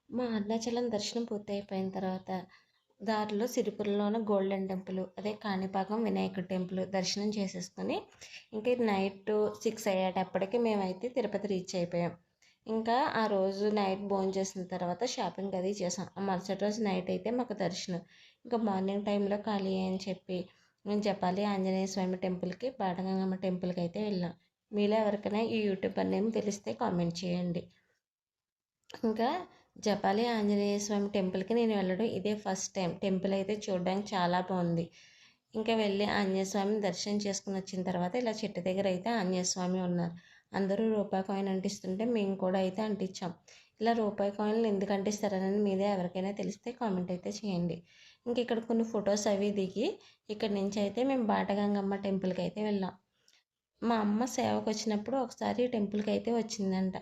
మా అరుణాచలం దర్శనం పూర్తయిపోయిన తర్వాత దారిలో సిరిపురలోని గోల్డెన్ టెంపుల్, అదే కాణిపాకం వినాయకుడి టెంపుల్ దర్శనం చేసేసుకొని ఇంకా నైట్ 6 అయ్యేటప్పటికి మేమైతే తిరుపతి రీచ్ అయిపోయాం. ఇంకా ఆ రోజు నైట్ భోజనం చేసిన తర్వాత షాపింగ్ అది చేసాం. ఆ మరుసటి రోజు నైట్ అయితే మాకు దర్శనం. ఇంకా మార్నింగ్ టైంలో ఖాళీ అని చెప్పి మేము జపాలి ఆంజనేయ స్వామి టెంపుల్కి, బాటగంగమ్మ టెంపుల్కి అయితే వెళ్ళాం. మీలో ఎవరికైనా ఈ యూట్యూబర్ నేమ్ తెలిస్తే కామెంట్ చేయండి. ఇంకా జపాలి ఆంజనేయ స్వామి టెంపుల్కి నేను వెళ్ళడం ఇదే ఫస్ట్ టైం. టెంపుల్ అయితే చూడడానికి చాలా బాగుంది. ఇంకా వెళ్ళి ఆంజనేయ స్వామిని దర్శనం చేసుకుని వచ్చిన తర్వాత ఇలా చెట్టు దగ్గర అయితే ఆంజనేయ స్వామి ఉన్నారు. అందరూ రూపాయి కాయిన్ అంటిస్తుంటే మేము కూడా అయితే అంటించాం. ఇలా రూపాయి కాయిన్లు ఎందుకు అంటిస్తారని మీదే ఎవరికైనా తెలిస్తే కామెంట్ అయితే చేయండి. ఇంక ఇక్కడ కొన్ని ఫొటోస్ అవి దిగి ఇక్కడి నుంచి అయితే మేము బాటగంగమ్మ టెంపుల్కి అయితే వెళ్ళాం. మా అమ్మ సేవకు వచ్చినప్పుడు ఒకసారి టెంపుల్కి అయితే వచ్చిందంట.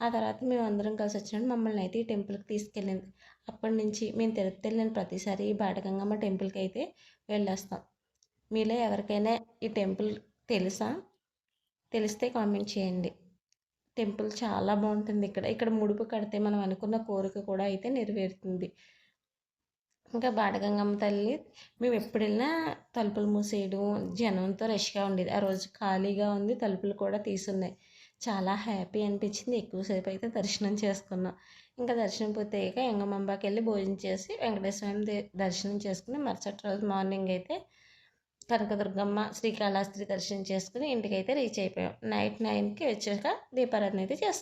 ఆ తర్వాత మేము అందరం కలిసి వచ్చినప్పుడు మమ్మల్ని అయితే ఈ టెంపుల్కి తీసుకెళ్ళింది. అప్పటి నుంచి మేము తిరుపతి వెళ్ళిన ప్రతిసారి ఈ బాటగంగమ్మ టెంపుల్కి అయితే వెళ్ళొస్తాం. మీలో ఎవరికైనా ఈ టెంపుల్ తెలుసా? తెలిస్తే కామెంట్ చేయండి. టెంపుల్ చాలా బాగుంటుంది. ఇక్కడ ఇక్కడ ముడుపు కడితే మనం అనుకున్న కోరిక కూడా అయితే నెరవేరుతుంది. ఇంకా బాటగంగమ్మ తల్లి మేము ఎప్పుడు వెళ్ళినా తలుపులు మూసేయడం, జనంతో రష్గా ఉండేది. ఆ రోజు ఖాళీగా ఉంది, తలుపులు కూడా తీసున్నాయి. చాలా హ్యాపీ అనిపించింది. ఎక్కువసేపు అయితే దర్శనం చేసుకున్నాం. ఇంకా దర్శనం పూర్తయ్యాక ఎంగమాంబాకి వెళ్ళి భోజనం చేసి వెంకటేశ్వర స్వామి దర్శనం చేసుకుని మరుసటి రోజు మార్నింగ్ అయితే కనకదుర్గమ్మ, శ్రీకాళహస్తి దర్శనం చేసుకుని ఇంటికైతే రీచ్ అయిపోయాం. నైట్ 9కి వచ్చాక దీపారాధన అయితే చేస్తాం.